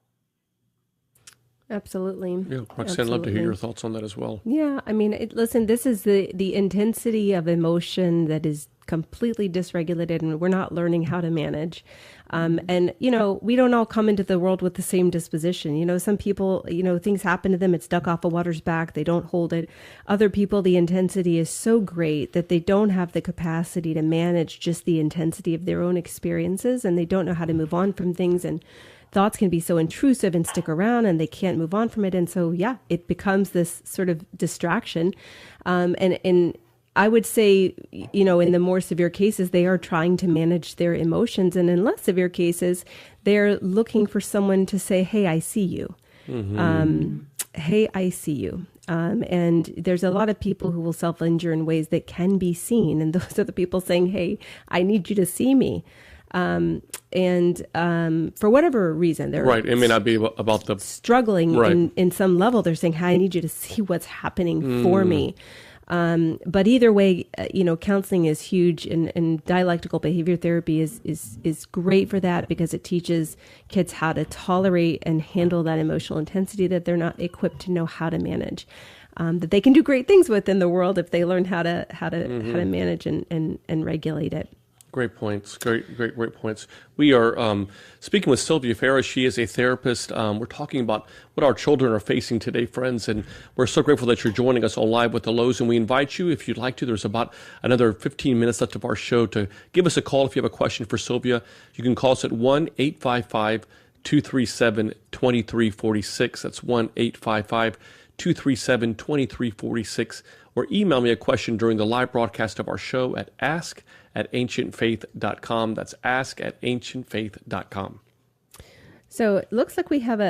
Absolutely. Yeah, Roxanne, I'd love to hear your thoughts on that as well. Yeah, I mean, listen, this is the intensity of emotion that is completely dysregulated, and we're not learning how to manage. And, we don't all come into the world with the same disposition. Some people, things happen to them, it's duck off a water's back, they don't hold it. Other people, the intensity is so great that they don't have the capacity to manage just the intensity of their own experiences, and they don't know how to move on from things, and thoughts can be so intrusive and stick around, and they can't move on from it. And so, it becomes this sort of distraction. And I would say, in the more severe cases, they are trying to manage their emotions. And in less severe cases, they're looking for someone to say, hey, I see you. Hey, I see you. And there's a lot of people who will self-injure in ways that can be seen. And those are the people saying, hey, I need you to see me. For whatever reason, they're right. It may not be about the struggling right. in some level. They're saying, "Hey, I need you to see what's happening for me." But either way, counseling is huge, and dialectical behavior therapy is great for that, because it teaches kids how to tolerate and handle that emotional intensity that they're not equipped to know how to manage. That they can do great things with in the world if they learn how to manage and regulate it. Great points. Great points. We are speaking with Silvia Farag. She is a therapist. We're talking about what our children are facing today, friends, and we're so grateful that you're joining us on Live with the Louhs. And we invite you, if you'd like to, there's about another 15 minutes left of our show, to give us a call if you have a question for Silvia. You can call us at 1-855-237-2346. That's 1-855-237-2346. Or email me a question during the live broadcast of our show at ask@ancientfaith.com. That's ask@ancientfaith.com. So it looks like we have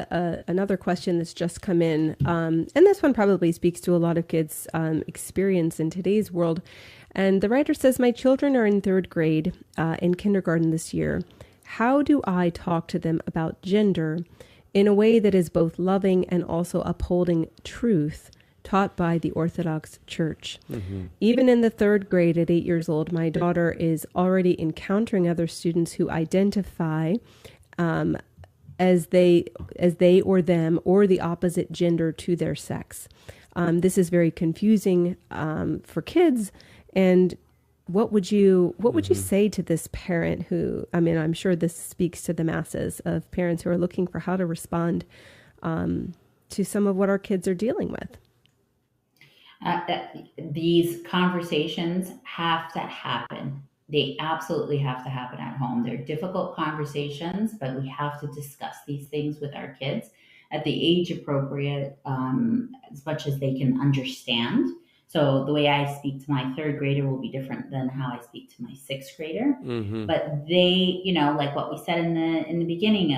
another question that's just come in. And this one probably speaks to a lot of kids' experience in today's world. And the writer says, "My children are in 3rd grade in kindergarten this year. How do I talk to them about gender in a way that is both loving and also upholding truth taught by the Orthodox Church?" Even in the 3rd grade at 8 years old, my daughter is already encountering other students who identify as they or them or the opposite gender to their sex. This is very confusing for kids. And what would you say to this parent who, I'm sure this speaks to the masses of parents who are looking for how to respond to some of what our kids are dealing with? These conversations have to happen. They absolutely have to happen at home. They're difficult conversations, but we have to discuss these things with our kids at the age appropriate, as much as they can understand. So the way I speak to my 3rd grader will be different than how I speak to my 6th grader. But they, like what we said in the beginning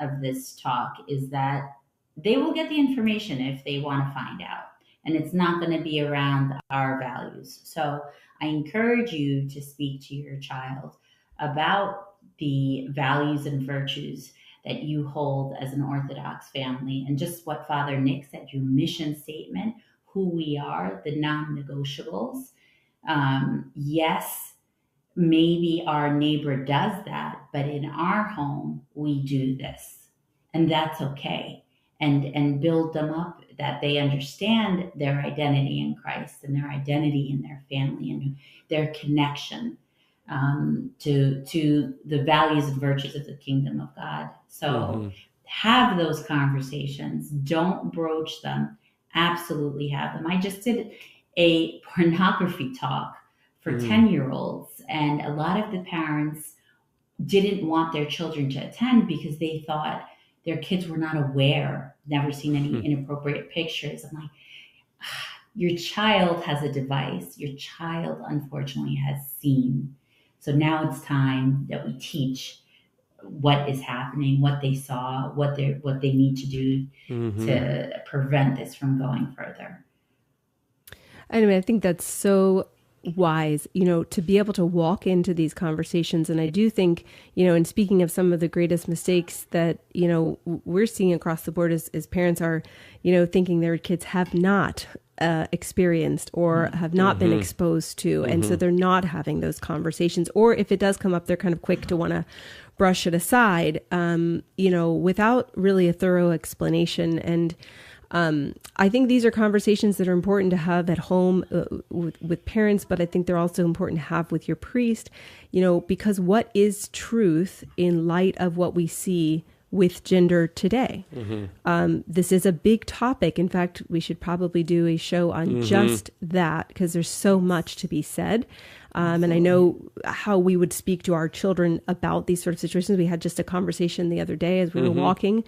of this talk, is that they will get the information if they want to find out. And it's not going to be around our values. So I encourage you to speak to your child about the values and virtues that you hold as an Orthodox family, and just what Father Nick said, your mission statement, who we are, the non-negotiables. Yes, maybe our neighbor does that, but in our home, we do this, and that's okay. And build them up that they understand their identity in Christ and their identity in their family and their connection to the values and virtues of the kingdom of God. So have those conversations. Don't broach them. Absolutely have them. I just did a pornography talk for 10-year-olds, and a lot of the parents didn't want their children to attend because they thought their kids were not aware, never seen any inappropriate pictures. I'm like, your child has a device. Your child, unfortunately, has seen. So now it's time that we teach what is happening, what they saw, what they need to do to prevent this from going further. I think that's so wise, to be able to walk into these conversations. And I do think, in speaking of some of the greatest mistakes that, we're seeing across the board as parents are, thinking their kids have not experienced or have not been exposed to. And so they're not having those conversations. Or if it does come up, they're kind of quick to want to brush it aside, without really a thorough explanation. And I think these are conversations that are important to have at home with parents, but I think they're also important to have with your priest, because what is truth in light of what we see with gender today? This is a big topic. In fact, we should probably do a show on just that, because there's so much to be said. And I know how we would speak to our children about these sort of situations. We had just a conversation the other day as we were walking,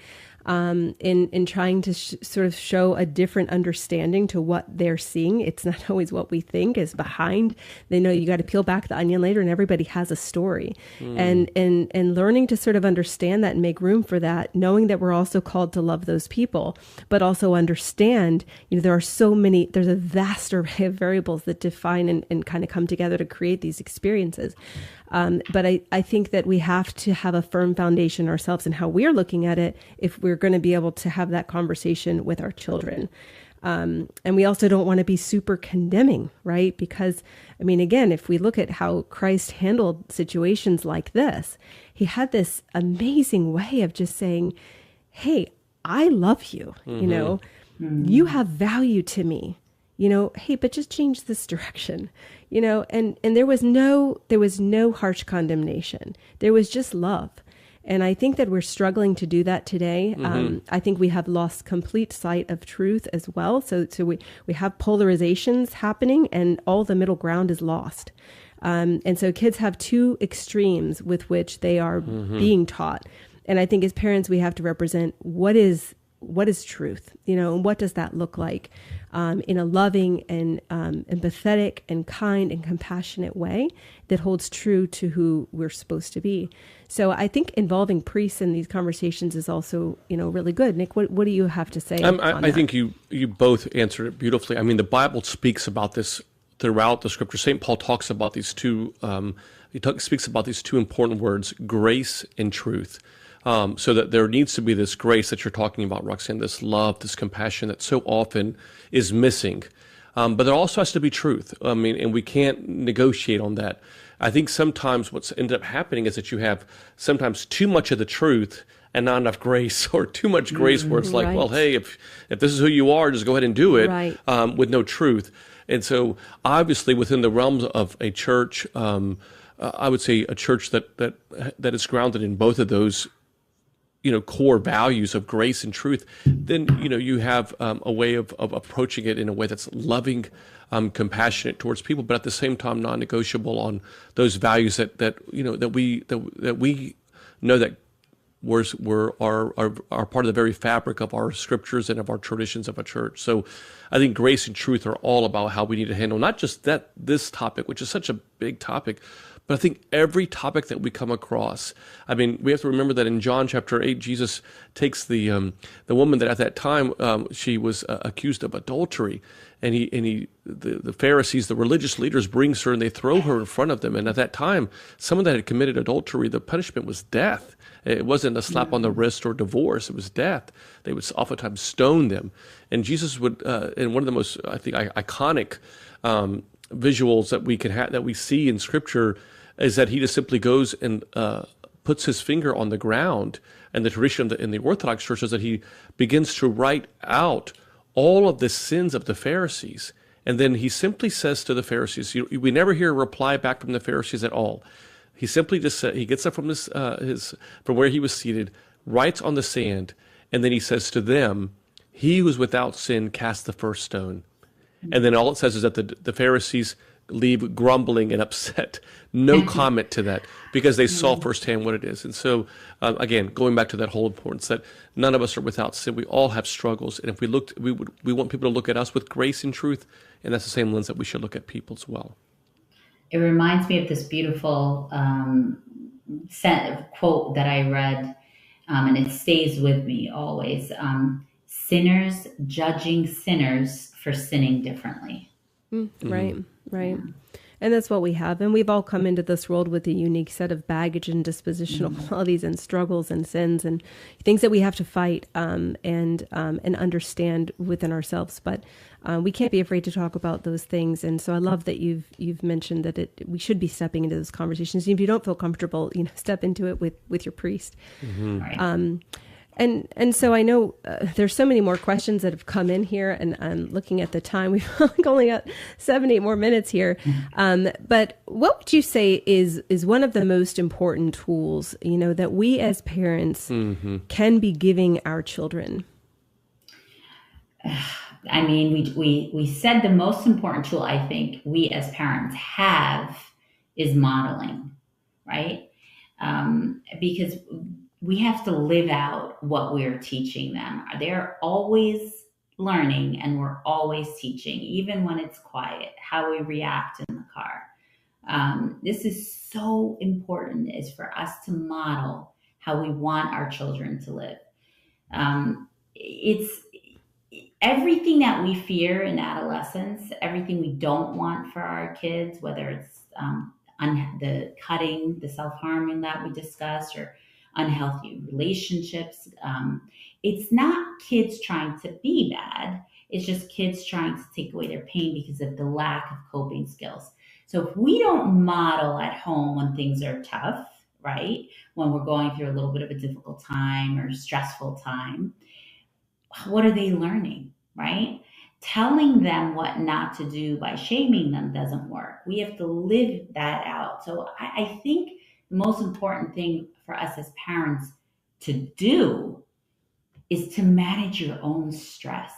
in trying to sort of show a different understanding to what they're seeing. It's not always what we think is behind. They know you got to peel back the onion later, and everybody has a story. And learning to sort of understand that and make room for that, knowing that we're also called to love those people, but also understand, there's a vast array of variables that define and kind of come together to create these experiences. But I think that we have to have a firm foundation ourselves in how we're looking at it if we're going to be able to have that conversation with our children. And we also don't want to be super condemning, right? Because, I mean, again, if we look at how Christ handled situations like this, he had this amazing way of just saying, hey, I love you, you know, you have value to me, you know, hey, but just change this direction, you know, and there was no harsh condemnation. There was just love. And I think that we're struggling to do that today. I think we have lost complete sight of truth as well. So we have polarizations happening, and all the middle ground is lost. And so kids have two extremes with which they are being taught. And I think as parents, we have to represent what is truth, you know, and what does that look like in a loving and empathetic and kind and compassionate way that holds true to who we're supposed to be. So I think involving priests in these conversations is also, you know, really good. Nick, what do you have to say? I think you both answered it beautifully. I mean, the Bible speaks about this throughout the Scripture. St. Paul talks about these two. Speaks about these two important words: grace and truth. So that there needs to be this grace that you're talking about, Roxanne, this love, this compassion that so often is missing. But there also has to be truth. I mean, and we can't negotiate on that. I think sometimes what's ended up happening is that you have sometimes too much of the truth and not enough grace, or too much grace where it's like, well, hey, if this is who you are, just go ahead and do it, with no truth. And so obviously within the realms of a church, I would say a church that is grounded in both of those, you know, core values of grace and truth, then, you know, you have a way of approaching it in a way that's loving, compassionate towards people, but at the same time non-negotiable on those values that you know that we know that are part of the very fabric of our scriptures and of our traditions of a church. So I think grace and truth are all about how we need to handle not just this topic, which is such a big topic, but I think every topic that we come across. I mean, we have to remember that in John chapter 8, Jesus takes the woman that at that time she was accused of adultery, and the Pharisees, the religious leaders, brings her and they throw her in front of them. And at that time, someone that had committed adultery, the punishment was death. It wasn't a slap on the wrist or divorce; it was death. They would oftentimes stone them, and Jesus would. In one of the most, I think, iconic visuals that we can have, that we see in Scripture, is that he just simply goes and puts his finger on the ground. And the tradition in the Orthodox Church is that he begins to write out all of the sins of the Pharisees. And then he simply says to the Pharisees, we never hear a reply back from the Pharisees at all. He simply just said, he gets up from from where he was seated, writes on the sand, and then he says to them, "He who is without sin cast the first stone." And then all it says is that the Pharisees leave grumbling and upset. No comment to that, because they saw firsthand what it is. And so, again, going back to that whole importance that none of us are without sin. We all have struggles. And if we looked, we want people to look at us with grace and truth. And that's the same lens that we should look at people as well. It reminds me of this beautiful quote that I read, and it stays with me always. Sinners judging sinners for sinning differently. Right. And that's what we have. And we've all come into this world with a unique set of baggage and dispositional qualities and struggles and sins and things that we have to fight and understand within ourselves. But we can't be afraid to talk about those things. And so I love that you've mentioned that we should be stepping into those conversations. If you don't feel comfortable, step into it with your priest. Right. And so I know there's so many more questions that have come in here, and I'm looking at the time. We've only got 7-8 more minutes here. But what would you say is one of the most important tools, that we as parents can be giving our children? I mean, we said the most important tool I think we as parents have is modeling, right? Because we have to live out what we're teaching them. They're always learning and we're always teaching, even when it's quiet, how we react in the car. This is so important, is for us to model how we want our children to live. everything that we fear in adolescence, everything we don't want for our kids, whether it's the cutting, the self-harming that we discussed, or unhealthy relationships. It's not kids trying to be bad. It's just kids trying to take away their pain because of the lack of coping skills. So if we don't model at home when things are tough, right? When we're going through a little bit of a difficult time or stressful time, what are they learning, right? Telling them what not to do by shaming them doesn't work. We have to live that out. So I think the most important thing for us as parents to do is to manage your own stress.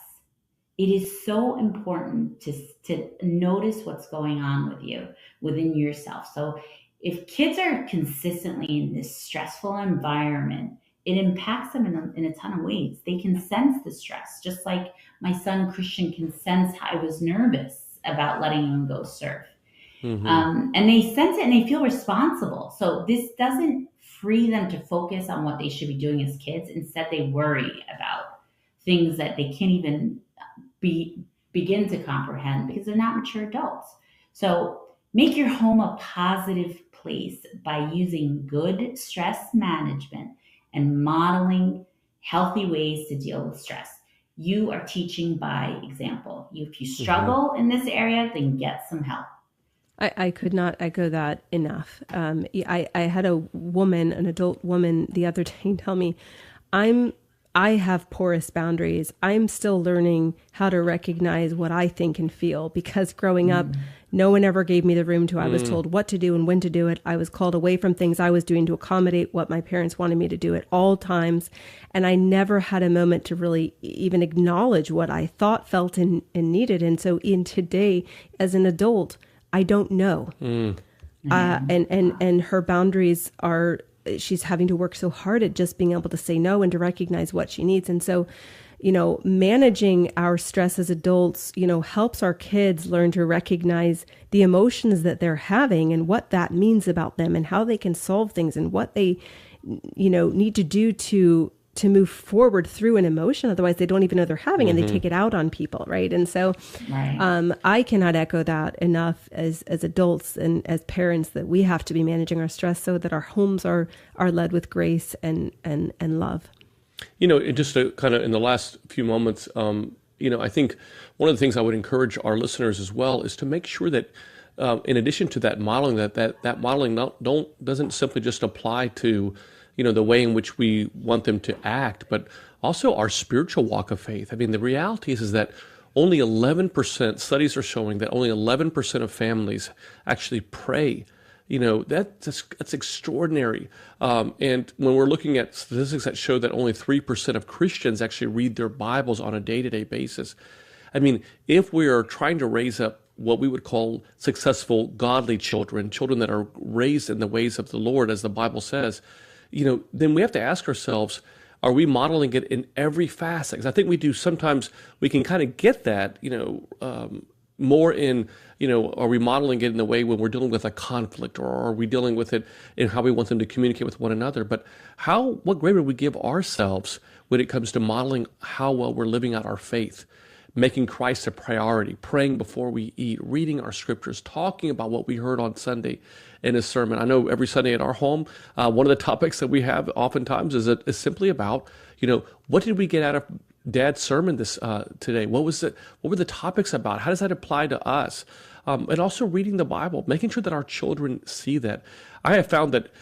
It is so important to notice what's going on with you, within yourself. So if kids are consistently in this stressful environment, it impacts them in a ton of ways. They can sense the stress, just like my son Christian can sense how I was nervous about letting him go surf. And they sense it and they feel responsible. So this doesn't free them to focus on what they should be doing as kids. Instead, they worry about things that they can't even begin to comprehend because they're not mature adults. So make your home a positive place by using good stress management and modeling healthy ways to deal with stress. You are teaching by example. If you struggle in this area, then get some help. I could not echo that enough. I had a woman, an adult woman, the other day tell me, I have porous boundaries. I'm still learning how to recognize what I think and feel, because growing up, no one ever gave me the room to. I was told what to do and when to do it. I was called away from things I was doing to accommodate what my parents wanted me to do at all times. And I never had a moment to really even acknowledge what I thought, felt, and needed. And so in today, as an adult, I don't know. And her boundaries are, she's having to work so hard at just being able to say no and to recognize what she needs. And so, managing our stress as adults, helps our kids learn to recognize the emotions that they're having and what that means about them and how they can solve things and what they, need to do to move forward through an emotion. Otherwise they don't even know they're having and they take it out on people. Right. And so, I cannot echo that enough as adults and as parents, that we have to be managing our stress so that our homes are led with grace and love. Just to kind of in the last few moments, I think one of the things I would encourage our listeners as well is to make sure that in addition to that modeling, that modeling doesn't simply just apply to the way in which we want them to act, but also our spiritual walk of faith. I mean, the reality is that only 11%, studies are showing that only 11% of families actually pray. That's extraordinary. And when we're looking at statistics that show that only 3% of Christians actually read their Bibles on a day-to-day basis. I mean, if we are trying to raise up what we would call successful, godly children that are raised in the ways of the Lord, as the Bible says, then we have to ask ourselves, are we modeling it in every facet? Because I think we do sometimes, we can kind of get that, more in, are we modeling it in the way when we're dealing with a conflict, or are we dealing with it in how we want them to communicate with one another? But what grade would we give ourselves when it comes to modeling how well we're living out our faith? Making Christ a priority, praying before we eat, reading our scriptures, talking about what we heard on Sunday in his sermon. I know every Sunday at our home, one of the topics that we have oftentimes is simply about, what did we get out of Dad's sermon today? What were the topics about? How does that apply to us? And also reading the Bible, making sure that our children see that. I have found that,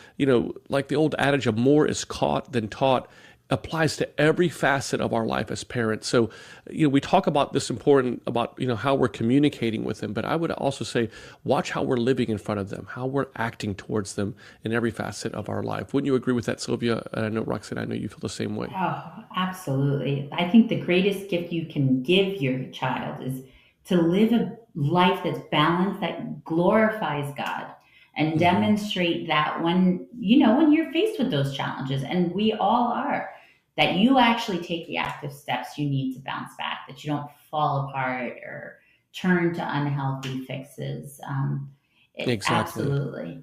like the old adage of more is caught than taught, applies to every facet of our life as parents. So, we talk about this important about, how we're communicating with them, but I would also say, watch how we're living in front of them, how we're acting towards them in every facet of our life. Wouldn't you agree with that, Silvia? And I know, Roxanne, I know you feel the same way. Oh, absolutely. I think the greatest gift you can give your child is to live a life that's balanced, that glorifies God, and demonstrate that when you're faced with those challenges, and we all are, that you actually take the active steps you need to bounce back, that you don't fall apart or turn to unhealthy fixes. Exactly. Absolutely.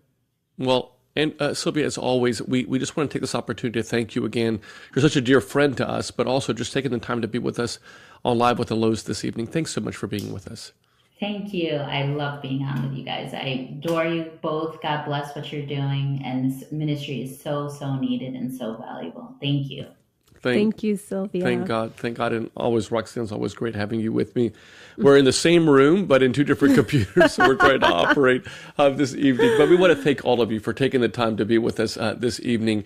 Well, and Silvia, as always, we just want to take this opportunity to thank you again. You're such a dear friend to us, but also just taking the time to be with us on Live with the Louhs this evening. Thanks so much for being with us. Thank you. I love being on with you guys. I adore you both. God bless what you're doing. And this ministry is so, so needed and so valuable. Thank you. Thank you, Silvia. Thank God. Thank God. And always, Roxanne, it's always great having you with me. We're in the same room, but in two different computers. So we're trying to operate this evening. But we want to thank all of you for taking the time to be with us this evening.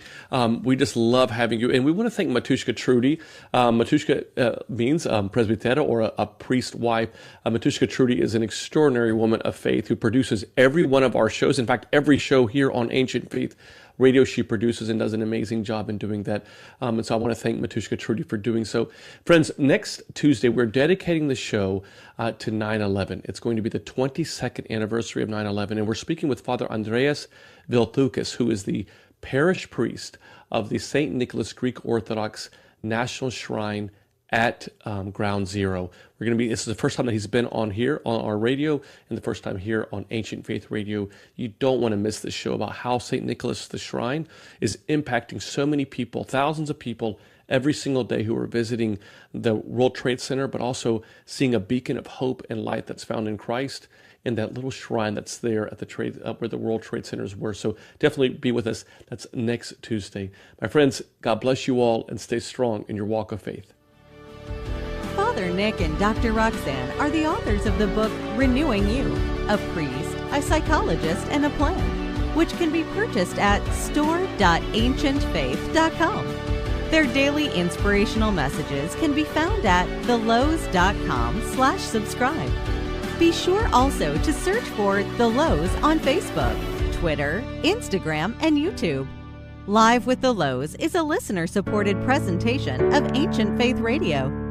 We just love having you. And we want to thank Matuszka Trudy. Matuszka means presbytera, or a priest wife. Matuszka Trudy is an extraordinary woman of faith who produces every one of our shows. In fact, every show here on Ancient Faith Radio she produces, and does an amazing job in doing that. And so I want to thank Matuszka Trudy for doing so. Friends, next Tuesday, we're dedicating the show to 9/11. It's going to be the 22nd anniversary of 9/11, and we're speaking with Father Andreas Vilthukas, who is the parish priest of the St. Nicholas Greek Orthodox National Shrine at Ground Zero. This is the first time that he's been on here on our radio, and the first time here on Ancient Faith Radio. You don't want to miss this show about how St. Nicholas the Shrine is impacting so many people, thousands of people every single day who are visiting the World Trade Center, but also seeing a beacon of hope and light that's found in Christ in that little shrine that's there at the trade where the World Trade Centers were. So definitely be with us. That's next Tuesday. My friends, God bless you all, and stay strong in your walk of faith. Father Nick and Dr. Roxanne are the authors of the book Renewing You, a priest, a psychologist, and a plan, which can be purchased at store.ancientfaith.com. Their daily inspirational messages can be found at thelouhs.com/subscribe. Be sure also to search for The Louhs on Facebook, Twitter, Instagram, and YouTube. Live with the Louhs is a listener-supported presentation of Ancient Faith Radio.